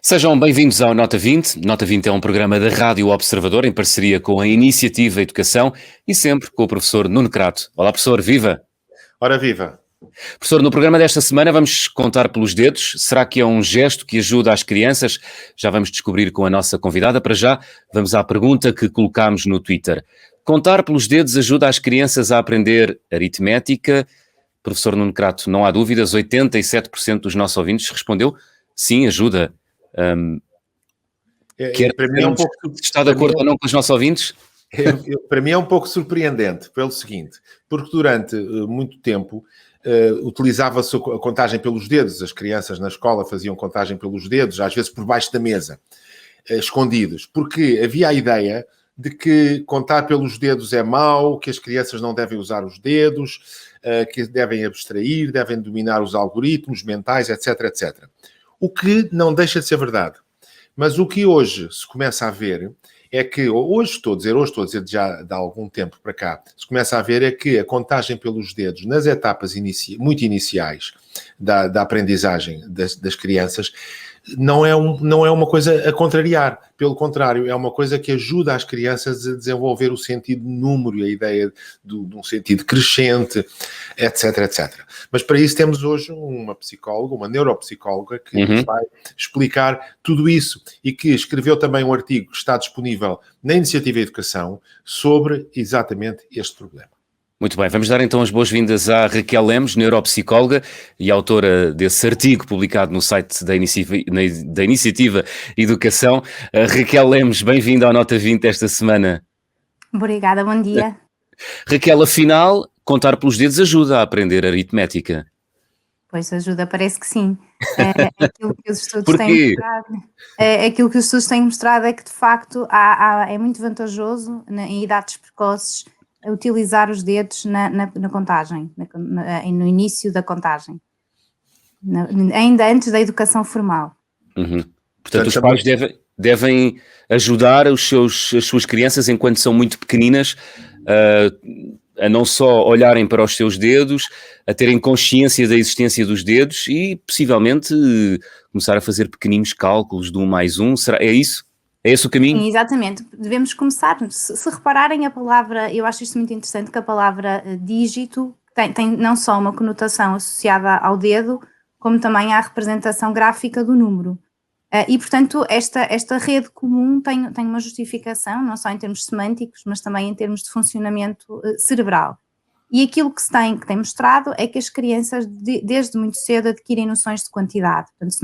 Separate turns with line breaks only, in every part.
Sejam bem-vindos ao Nota 20. Nota 20 é um programa da Rádio Observador em parceria com a Iniciativa Educação e sempre com o professor Nuno Crato. Olá, professor, viva!
Ora, viva!
Professor, no programa desta semana vamos contar pelos dedos. Será que é um gesto que ajuda as crianças? Já vamos descobrir com a nossa convidada. Para já, vamos à pergunta que colocámos no Twitter. Contar pelos dedos ajuda as crianças a aprender aritmética? Professor Nuno Crato, não há dúvidas, 87% dos nossos ouvintes respondeu sim, ajuda.
Para mim é um pouco...
Está de acordo ou não com os nossos ouvintes?
Para mim é um pouco surpreendente, pelo seguinte, porque durante muito tempo utilizava-se a contagem pelos dedos, as crianças na escola faziam contagem pelos dedos, às vezes por baixo da mesa, escondidos, porque havia a ideia de que contar pelos dedos é mau, que as crianças não devem usar os dedos, que devem abstrair, devem dominar os algoritmos mentais, etc, etc. O que não deixa de ser verdade. Mas o que hoje se começa a ver é que, hoje estou a dizer já de algum tempo para cá, se começa a ver é que a contagem pelos dedos nas etapas muito iniciais da aprendizagem das crianças não é uma coisa a contrariar. Pelo contrário, é uma coisa que ajuda as crianças a desenvolver o sentido de número e a ideia de um sentido crescente, etc, etc. Mas para isso temos hoje uma psicóloga, uma neuropsicóloga, que nos vai explicar tudo isso e que escreveu também um artigo que está disponível na Iniciativa Educação sobre exatamente este problema.
Muito bem, vamos dar então as boas-vindas à Raquel Lemos, neuropsicóloga e autora desse artigo publicado no site da Iniciativa Educação. Raquel Lemos, bem-vinda ao Nota 20 esta semana.
Obrigada, bom dia.
Raquel, afinal, contar pelos dedos ajuda a aprender aritmética.
Pois ajuda, parece que sim. Aquilo que os estudos
Porquê?
aquilo que os estudos têm mostrado é que, de facto, é muito vantajoso em idades precoces utilizar os dedos na contagem, no início da contagem, ainda antes da educação formal.
Uhum. Portanto, os pais devem ajudar as suas crianças, enquanto são muito pequeninas, a não só olharem para os seus dedos, a terem consciência da existência dos dedos e, possivelmente, começar a fazer pequeninos cálculos de 1 mais 1. É isso? É esse o caminho?
Sim, exatamente. Devemos começar, se repararem a palavra, eu acho isto muito interessante, que a palavra dígito tem não só uma conotação associada ao dedo, como também à representação gráfica do número. E, portanto, esta rede comum tem uma justificação, não só em termos semânticos, mas também em termos de funcionamento cerebral. E aquilo que tem mostrado é que as crianças, desde muito cedo, adquirem noções de quantidade. Portanto, se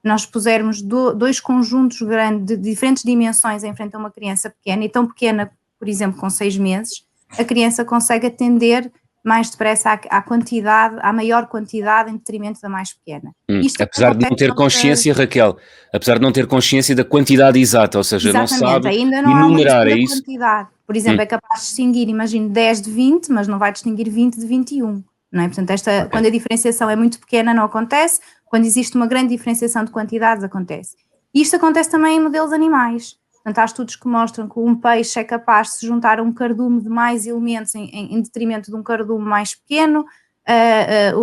nós pusermos dois conjuntos grandes de diferentes dimensões em frente a uma criança pequena, e tão pequena, por exemplo, com 6 meses, a criança consegue atender mais depressa à quantidade, à maior quantidade em detrimento da mais pequena.
Apesar de não ter consciência, Raquel, apesar de não ter consciência da quantidade exata, ou seja,
exatamente,
não sabe
ainda não
enumerar,
há uma
é isso?
Quantidade. Por exemplo, é capaz de distinguir, imagino, 10 de 20, mas não vai distinguir 20 de 21. Não é? Portanto, quando a diferenciação é muito pequena não acontece, quando existe uma grande diferenciação de quantidades acontece. E isto acontece também em modelos animais. Portanto, há estudos que mostram que um peixe é capaz de se juntar a um cardume de mais elementos em detrimento de um cardume mais pequeno.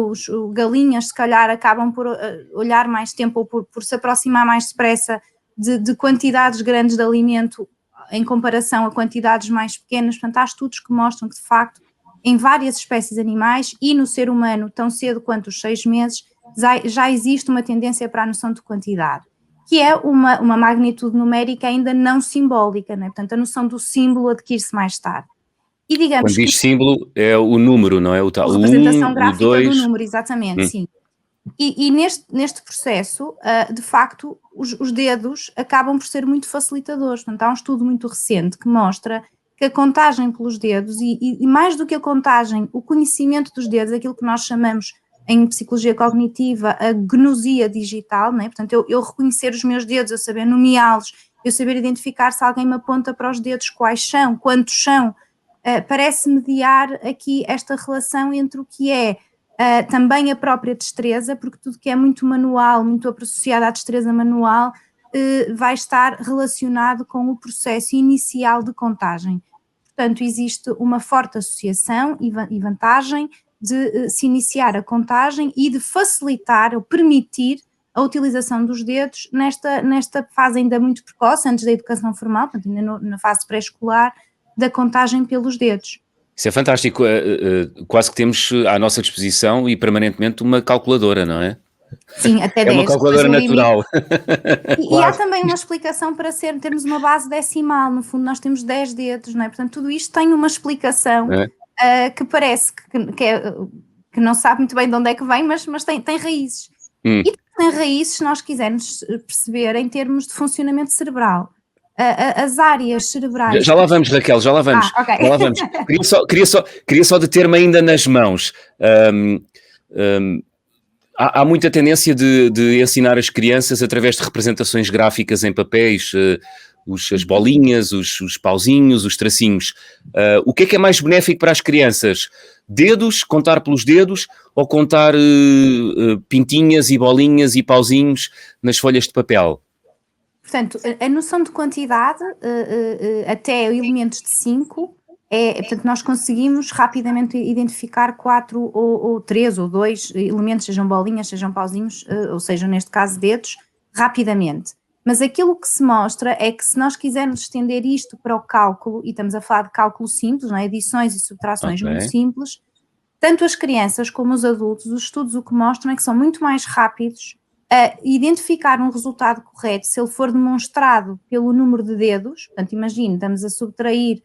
Os galinhas, se calhar, acabam por olhar mais tempo ou por se aproximar mais depressa de quantidades grandes de alimento em comparação a quantidades mais pequenas. Portanto, há estudos que mostram que, de facto, em várias espécies animais e no ser humano, tão cedo quanto os 6 meses, já existe uma tendência para a noção de quantidade, que é uma magnitude numérica ainda não simbólica, não é? Portanto, a noção do símbolo adquire-se mais tarde. E digamos
quando diz símbolo, é o número, não é?
A representação
1,
gráfica
o 2...
do número, exatamente, sim. E neste processo, de facto, os dedos acabam por ser muito facilitadores. Portanto, há um estudo muito recente que mostra que a contagem pelos dedos, e mais do que a contagem, o conhecimento dos dedos, aquilo que nós chamamos em psicologia cognitiva a gnosia digital, não é? Portanto, eu reconhecer os meus dedos, eu saber nomeá-los, eu saber identificar se alguém me aponta para os dedos, quais são, quantos são, parece mediar aqui esta relação entre o que é também a própria destreza, porque tudo que é muito manual, muito associado à destreza manual, vai estar relacionado com o processo inicial de contagem. Portanto, existe uma forte associação e vantagem de se iniciar a contagem e de facilitar ou permitir a utilização dos dedos nesta fase ainda muito precoce, antes da educação formal, portanto, ainda na fase pré-escolar, da contagem pelos dedos.
Isso é fantástico, quase que temos à nossa disposição e permanentemente uma calculadora, não é?
Sim, até 10.
É uma calculadora natural.
E há também uma explicação para termos uma base decimal, no fundo nós temos 10 dedos, não é? Portanto, tudo isto tem uma explicação que parece que não sabe muito bem de onde é que vem, mas tem raízes. E tem raízes, se nós quisermos perceber, em termos de funcionamento cerebral. As áreas cerebrais...
Já lá vamos, Raquel, já lá vamos.
Okay.
Já lá vamos. Queria só deter-me ainda nas mãos. Há muita tendência de ensinar as crianças através de representações gráficas em papéis, as bolinhas, os pauzinhos, os tracinhos. O que é mais benéfico para as crianças? Dedos, contar pelos dedos, ou contar pintinhas e bolinhas e pauzinhos nas folhas de papel?
Portanto, a noção de quantidade, até elementos de 5, portanto, nós conseguimos rapidamente identificar 4 ou 3 ou 2 elementos, sejam bolinhas, sejam pauzinhos, ou sejam, neste caso, dedos, rapidamente. Mas aquilo que se mostra é que se nós quisermos estender isto para o cálculo, e estamos a falar de cálculo simples, não é? Adições e subtrações muito simples, tanto as crianças como os adultos, os estudos o que mostram é que são muito mais rápidos a identificar um resultado correto se ele for demonstrado pelo número de dedos. Portanto, imagine, estamos a subtrair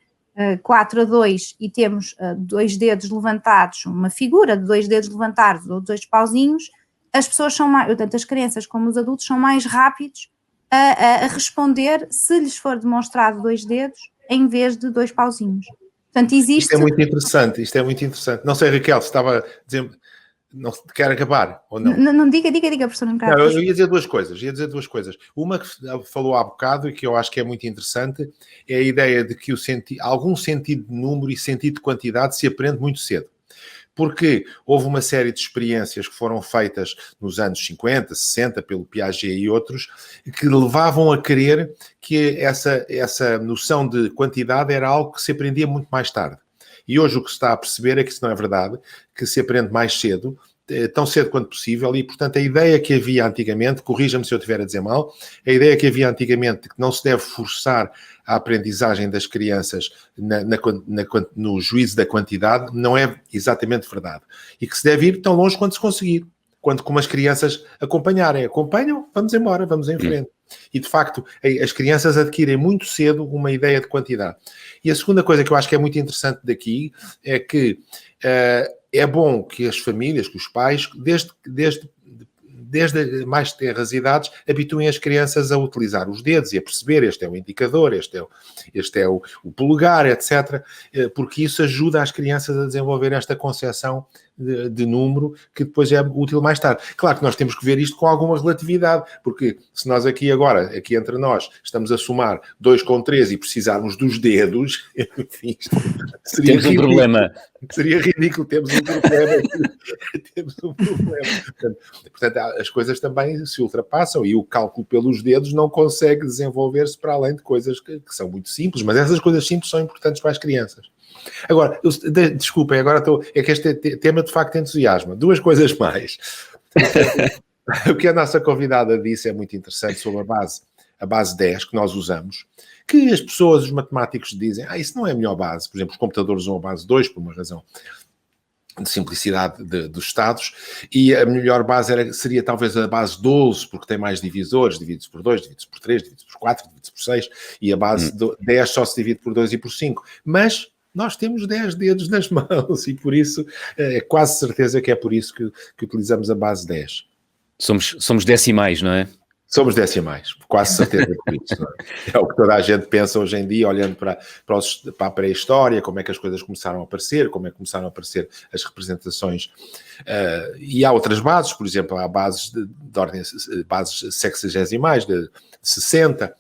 4 a 2 e temos 2 dedos levantados, uma figura de 2 dedos levantados ou 2 pauzinhos, as pessoas são mais, tanto as crianças como os adultos são mais rápidos a responder se lhes for demonstrado 2 dedos em vez de 2 pauzinhos. Portanto, existe...
Isto é muito interessante. Não sei, Raquel, se estava a dizer... Não quer acabar, ou não?
Não, diga, professor.
Eu ia dizer duas coisas. Uma que falou há bocado e que eu acho que é muito interessante é a ideia de que algum sentido de número e sentido de quantidade se aprende muito cedo. Porque houve uma série de experiências que foram feitas nos anos 50, 60, pelo Piaget e outros, que levavam a crer que essa noção de quantidade era algo que se aprendia muito mais tarde. E hoje o que se está a perceber é que isso não é verdade, que se aprende mais cedo, tão cedo quanto possível, e portanto a ideia que havia antigamente, corrija-me se eu estiver a dizer mal, a ideia que havia antigamente de que não se deve forçar a aprendizagem das crianças no juízo da quantidade, não é exatamente verdade. E que se deve ir tão longe quanto se conseguir, quanto como as crianças acompanham, vamos embora, vamos em frente. E, de facto, as crianças adquirem muito cedo uma ideia de quantidade. E a segunda coisa que eu acho que é muito interessante daqui é que é bom que as famílias, que os pais, desde mais tenras idades, habituem as crianças a utilizar os dedos e a perceber este é o indicador, este é o polegar, etc., porque isso ajuda as crianças a desenvolver esta concepção de número que depois é útil mais tarde. Claro que nós temos que ver isto com alguma relatividade, porque se nós aqui entre nós, estamos a somar 2 com 3 e precisarmos dos dedos, enfim, seria
temos um problema.
Seria ridículo, temos um problema. Portanto, as coisas também se ultrapassam e o cálculo pelos dedos não consegue desenvolver-se para além de coisas que são muito simples, mas essas coisas simples são importantes para as crianças. Agora, desculpem, é que este tema de facto entusiasma. 2 coisas mais. O que a nossa convidada disse é muito interessante sobre a base 10 que nós usamos, que as pessoas, os matemáticos dizem, isso não é a melhor base. Por exemplo, os computadores usam a base 2 por uma razão de simplicidade dos estados, e a melhor base seria talvez a base 12, porque tem mais divisores, divide-se por 2, divide-se por 3, divide-se por 4, divide-se por 6, e a base 10 só se divide por 2 e por 5. Mas nós temos 10 dedos nas mãos e por isso, é quase certeza que é por isso que utilizamos a base 10.
Somos decimais, não é?
Somos decimais, quase certeza por isso. Não é? É o que toda a gente pensa hoje em dia, olhando para a pré-história, como é que as coisas começaram a aparecer, como é que começaram a aparecer as representações. E há outras bases, por exemplo, há bases de ordem, bases sexagesimais, de 60,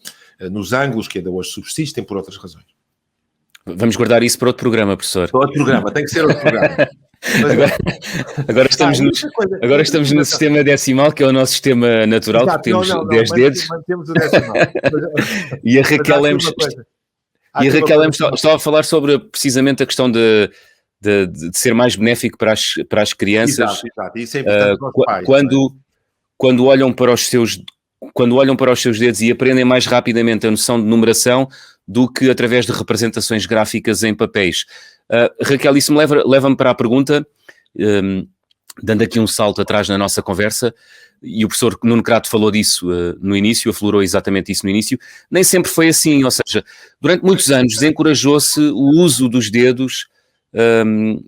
nos ângulos que ainda hoje subsistem por outras razões.
Vamos guardar isso para outro programa, professor.
Para outro programa, tem que ser outro programa.
Agora estamos no sistema decimal, que é o nosso sistema natural, que temos 10 dedos.
Mantemos o decimal.
E a Raquel Lemos estava a falar sobre precisamente a questão de ser mais benéfico para as crianças.
Exato. Isso é importante para os pais.
Quando olham para os seus dedos e aprendem mais rapidamente a noção de numeração do que através de representações gráficas em papéis. Raquel, isso leva-me para a pergunta, dando aqui um salto atrás na nossa conversa, e o professor Nuno Crato falou disso no início, aflorou exatamente isso no início. Nem sempre foi assim, ou seja, durante muitos anos desencorajou-se o uso dos dedos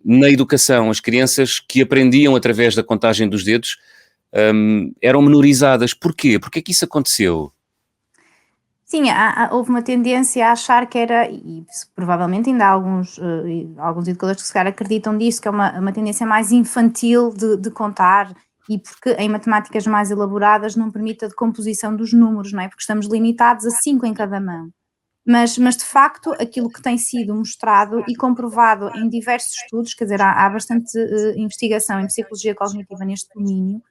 na educação. As crianças que aprendiam através da contagem dos dedos eram menorizadas. Porquê? Porquê que isso aconteceu?
Sim, houve uma tendência a achar que era, e provavelmente ainda há alguns educadores que se calhar acreditam disso, que é uma tendência mais infantil de contar, e porque em matemáticas mais elaboradas não permite a decomposição dos números, não é? Porque estamos limitados a 5 em cada mão. Mas de facto, aquilo que tem sido mostrado e comprovado em diversos estudos, quer dizer, há bastante investigação em psicologia cognitiva neste domínio,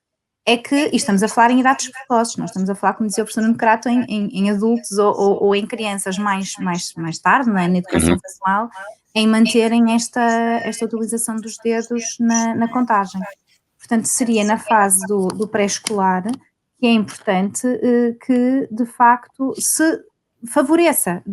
é que, e estamos a falar em idades precoces, nós estamos a falar, como dizia o professor Nuno Crato, em adultos ou em crianças mais tarde, não é? Na educação formal, em manterem esta utilização dos dedos na contagem. Portanto, seria na fase do pré-escolar que é importante que, de facto, se favoreça,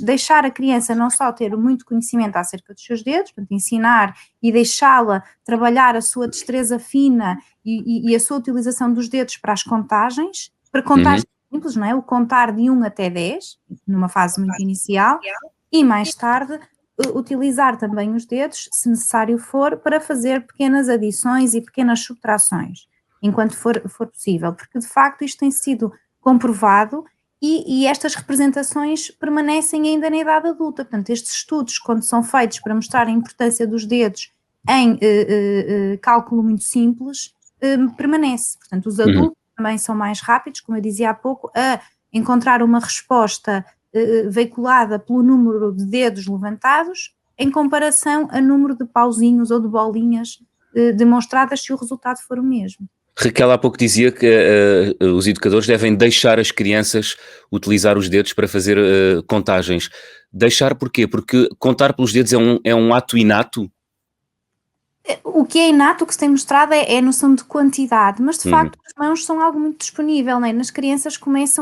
deixar a criança não só ter muito conhecimento acerca dos seus dedos, portanto, ensinar e deixá-la trabalhar a sua destreza fina e a sua utilização dos dedos para as contagens, para contagens simples, não é? O contar de 1 até 10, numa fase muito inicial, e mais tarde utilizar também os dedos, se necessário for, para fazer pequenas adições e pequenas subtrações, enquanto for possível, porque de facto isto tem sido comprovado e estas representações permanecem ainda na idade adulta. Portanto, estes estudos, quando são feitos para mostrar a importância dos dedos em cálculo muito simples, permanece. Portanto, os adultos também são mais rápidos, como eu dizia há pouco, a encontrar uma resposta veiculada pelo número de dedos levantados em comparação a número de pauzinhos ou de bolinhas demonstradas se o resultado for o mesmo.
Raquel há pouco dizia que os educadores devem deixar as crianças utilizar os dedos para fazer contagens. Deixar porquê? Porque contar pelos dedos é um ato inato?
O que é inato, o que se tem mostrado é a noção de quantidade, mas de facto as mãos são algo muito disponível, não é? Nas crianças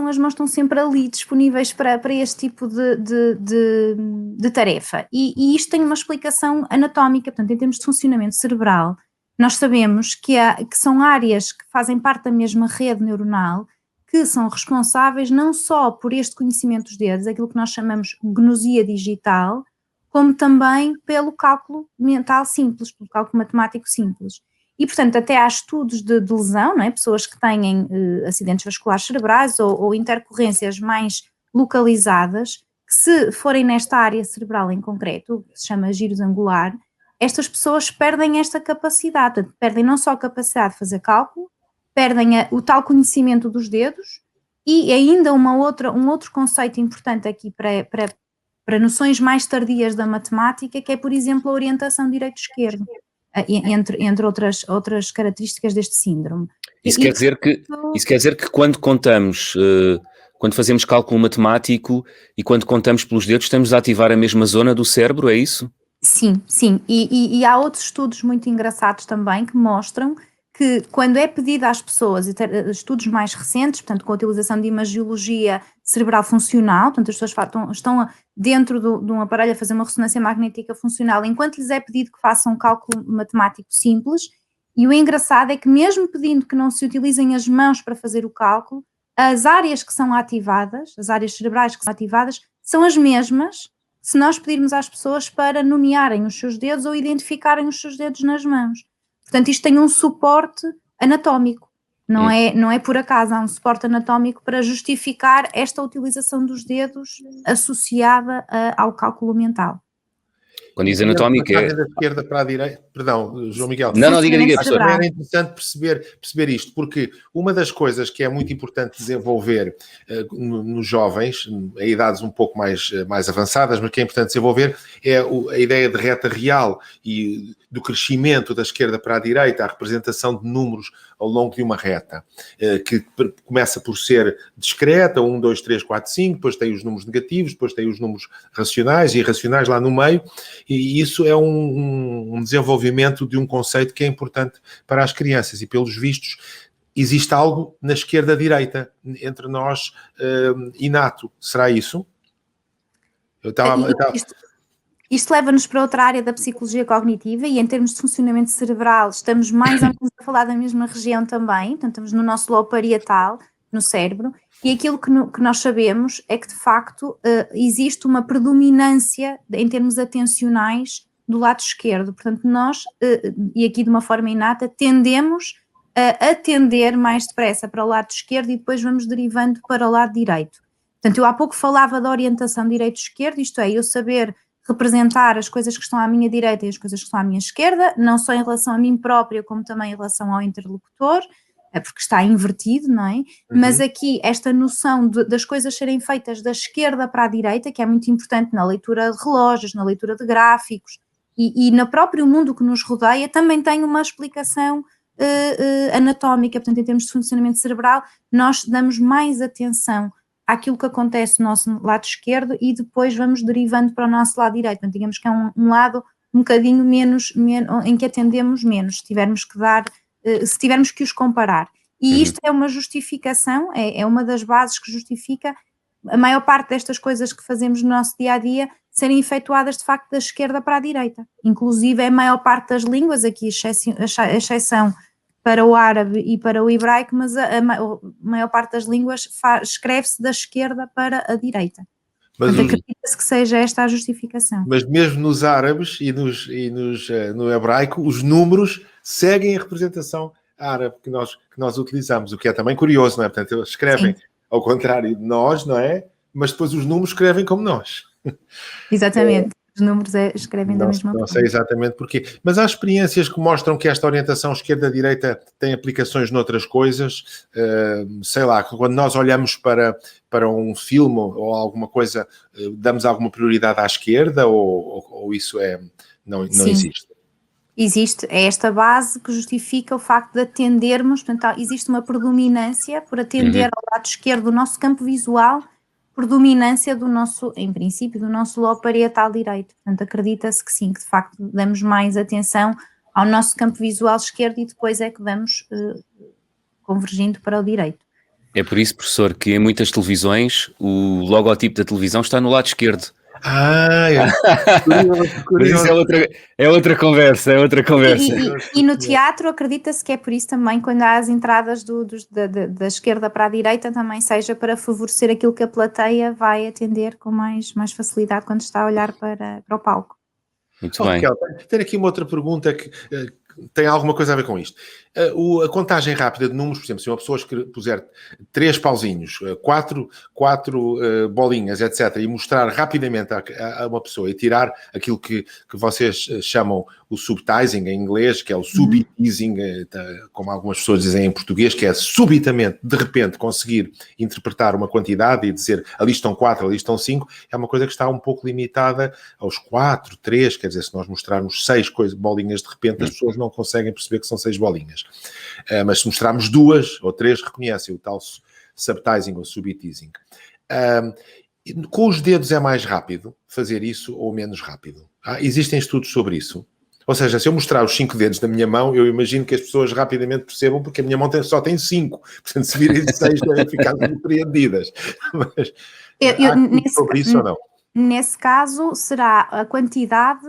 as mãos estão sempre ali disponíveis para este tipo de tarefa, e isto tem uma explicação anatómica. Portanto, em termos de funcionamento cerebral, nós sabemos que são áreas que fazem parte da mesma rede neuronal, que são responsáveis não só por este conhecimento dos dedos, aquilo que nós chamamos gnosia digital, como também pelo cálculo mental simples, pelo cálculo matemático simples. E, portanto, até há estudos de lesão, não é? Pessoas que têm acidentes vasculares cerebrais ou intercorrências mais localizadas, que se forem nesta área cerebral em concreto, que se chama giro angular, estas pessoas perdem esta capacidade, portanto, perdem não só a capacidade de fazer cálculo, perdem o tal conhecimento dos dedos, e ainda um outro conceito importante aqui para noções mais tardias da matemática, que é, por exemplo, a orientação direito-esquerdo, entre outras características deste síndrome.
Isso quer dizer que quando contamos, quando fazemos cálculo matemático e quando contamos pelos dedos, estamos a ativar a mesma zona do cérebro, é isso?
Sim. E há outros estudos muito engraçados também que mostram que quando é pedido às pessoas, estudos mais recentes, portanto com a utilização de imagiologia cerebral funcional, portanto as pessoas estão dentro de um aparelho a fazer uma ressonância magnética funcional, enquanto lhes é pedido que façam um cálculo matemático simples, e o engraçado é que mesmo pedindo que não se utilizem as mãos para fazer o cálculo, as áreas que são ativadas, as áreas cerebrais que são ativadas, são as mesmas se nós pedirmos às pessoas para nomearem os seus dedos ou identificarem os seus dedos nas mãos. Portanto, isto tem um suporte anatómico, não é por acaso, há um suporte anatómico para justificar esta utilização dos dedos associada ao cálculo mental.
Quando diz anatómico é...
Da esquerda para a direita, perdão, João Miguel.
Não, diga, professor.
Era interessante perceber isto, porque uma das coisas que é muito importante desenvolver nos jovens, em idades um pouco mais avançadas, mas que é importante desenvolver, é a ideia de reta real e do crescimento da esquerda para a direita, a representação de números ao longo de uma reta, que começa por ser discreta, 1, 2, 3, 4, 5, depois tem os números negativos, depois tem os números racionais e irracionais lá no meio, E isso é um desenvolvimento de um conceito que é importante para as crianças e, pelos vistos, existe algo na esquerda-direita entre nós inato. Será isso?
Isto leva-nos para outra área da psicologia cognitiva e em termos de funcionamento cerebral estamos mais ou menos a falar da mesma região também, portanto estamos no nosso lobo parietal, no cérebro, e aquilo que nós sabemos é que de facto existe uma predominância em termos atencionais do lado esquerdo, portanto nós, e aqui de uma forma inata, tendemos a atender mais depressa para o lado esquerdo e depois vamos derivando para o lado direito. Portanto, eu há pouco falava da orientação direito-esquerdo, isto é, eu saber representar as coisas que estão à minha direita e as coisas que estão à minha esquerda, não só em relação a mim própria, como também em relação ao interlocutor, porque está invertido, não é? Mas aqui, esta noção das coisas serem feitas da esquerda para a direita, que é muito importante na leitura de relógios, na leitura de gráficos, e no próprio mundo que nos rodeia, também tem uma explicação anatómica, portanto, em termos de funcionamento cerebral, nós damos mais atenção àquilo que acontece no nosso lado esquerdo e depois vamos derivando para o nosso lado direito. Então, digamos que é um lado um bocadinho menos, em que atendemos menos, se tivermos que os comparar. E isto é uma justificação, é uma das bases que justifica a maior parte destas coisas que fazemos no nosso dia-a-dia serem efetuadas de facto da esquerda para a direita. Inclusive a maior parte das línguas, aqui a exceção para o árabe e para o hebraico, mas a maior parte das línguas escreve-se da esquerda para a direita. Portanto, acredita-se que seja esta a justificação.
Mas mesmo nos árabes e no hebraico, os números seguem a representação árabe que nós utilizamos, o que é também curioso, não é? Portanto, eles escrevem ao contrário de nós, não é? Mas depois os números escrevem como nós.
Exatamente. Os números escrevem da mesma forma.
Não sei exatamente porquê. Mas há experiências que mostram que esta orientação esquerda-direita tem aplicações noutras coisas. Sei lá, quando nós olhamos para um filme ou alguma coisa, damos alguma prioridade à esquerda ou isso não existe?
Existe, é esta base que justifica o facto de atendermos, portanto, existe uma predominância por atender ao lado esquerdo do nosso campo visual, predominância do nosso, em princípio, do nosso lobo parietal direito. Portanto, acredita-se que sim, que de facto damos mais atenção ao nosso campo visual esquerdo e depois é que vamos convergindo para o direito.
É por isso, professor, que em muitas televisões o logotipo da televisão está no lado esquerdo.
Curioso.
Mas isso é outra conversa,
E no teatro acredita-se que é por isso também quando há as entradas da esquerda para a direita também seja para favorecer aquilo que a plateia vai atender com mais facilidade quando está a olhar para o palco.
Muito bem.
Raquel, tenho aqui uma outra pergunta que tem alguma coisa a ver com isto. A contagem rápida de números, por exemplo, se uma pessoa puser 3 pauzinhos, 4 bolinhas, etc., e mostrar rapidamente a uma pessoa e tirar aquilo que vocês chamam o subtizing em inglês, que é o subitizing, como algumas pessoas dizem em português, que é subitamente, de repente, conseguir interpretar uma quantidade e dizer ali estão 4, ali estão 5, é uma coisa que está um pouco limitada aos 4, 3, quer dizer, se nós mostrarmos 6 bolinhas de repente, as pessoas não conseguem perceber que são 6 bolinhas. Mas se mostrarmos 2 ou 3, reconhecem o tal subtizing ou subitizing. Com os dedos é mais rápido fazer isso ou menos rápido? Existem estudos sobre isso? Ou seja, se eu mostrar os 5 dedos da minha mão, eu imagino que as pessoas rapidamente percebam, porque a minha mão só tem 5. Portanto, se virem 6, devem ficar surpreendidas. Mas sobre isso ou não?
Nesse caso, será a quantidade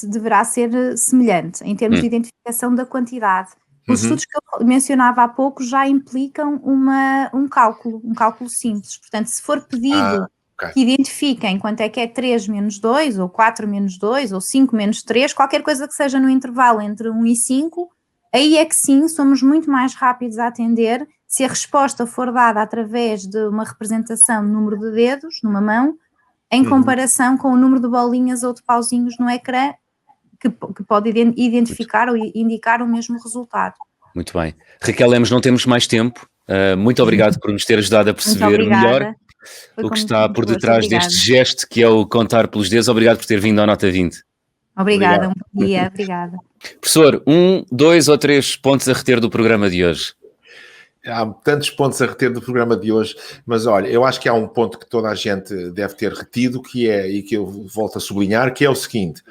deverá ser semelhante, em termos de identificação da quantidade. Os estudos que eu mencionava há pouco já implicam um cálculo simples. Portanto, se for pedido que identifiquem quanto é que é 3 menos 2, ou 4 menos 2, ou 5 menos 3, qualquer coisa que seja no intervalo entre 1 e 5, aí é que sim, somos muito mais rápidos a atender se a resposta for dada através de uma representação de número de dedos numa mão, em comparação com o número de bolinhas ou de pauzinhos no ecrã, que pode identificar ou indicar o mesmo resultado.
Muito bem. Raquel Lemos, não temos mais tempo. Muito obrigado por nos ter ajudado a perceber melhor o que está por detrás deste gesto que é o contar pelos dedos. Obrigado por ter vindo à Nota 20.
Obrigada, um bom dia, obrigada.
Professor, 1, 2 ou 3 pontos a reter do programa de hoje?
Há tantos pontos a reter do programa de hoje, mas olha, eu acho que há um ponto que toda a gente deve ter retido, que é, e que eu volto a sublinhar, que é o seguinte: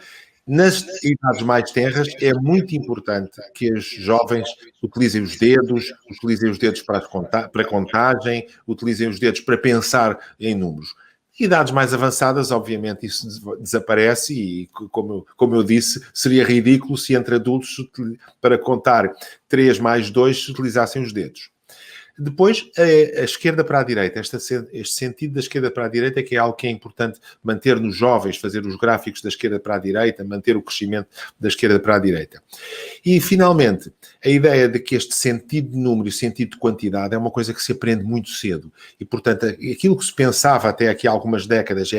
nas idades mais tenras é muito importante que os jovens utilizem os dedos para contagem, utilizem os dedos para pensar em números. Idades mais avançadas, obviamente, isso desaparece e, como eu disse, seria ridículo se entre adultos, para contar 3 mais 2, se utilizassem os dedos. Depois, a esquerda para a direita, este sentido da esquerda para a direita é que é algo que é importante manter nos jovens, fazer os gráficos da esquerda para a direita, manter o crescimento da esquerda para a direita. E, finalmente, a ideia de que este sentido de número e sentido de quantidade é uma coisa que se aprende muito cedo. E, portanto, aquilo que se pensava até aqui há algumas décadas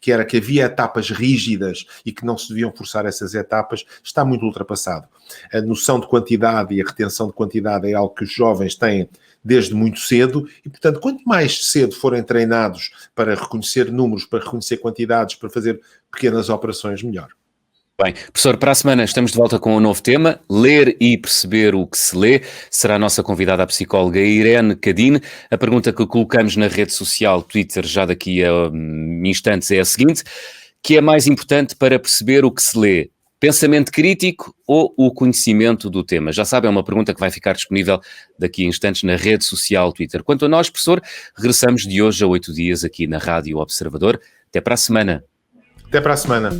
que era que havia etapas rígidas e que não se deviam forçar essas etapas, está muito ultrapassado. A noção de quantidade e a retenção de quantidade é algo que os jovens têm desde muito cedo e, portanto, quanto mais cedo forem treinados para reconhecer números, para reconhecer quantidades, para fazer pequenas operações, melhor.
Bem, professor, para a semana estamos de volta com um novo tema, ler e perceber o que se lê. Será a nossa convidada a psicóloga Irene Cadine. A pergunta que colocamos na rede social Twitter já daqui a instantes é a seguinte: que é mais importante para perceber o que se lê? Pensamento crítico ou o conhecimento do tema? Já sabe, é uma pergunta que vai ficar disponível daqui a instantes na rede social Twitter. Quanto a nós, professor, regressamos de hoje a 8 dias aqui na Rádio Observador. Até para a semana.
Até para a semana.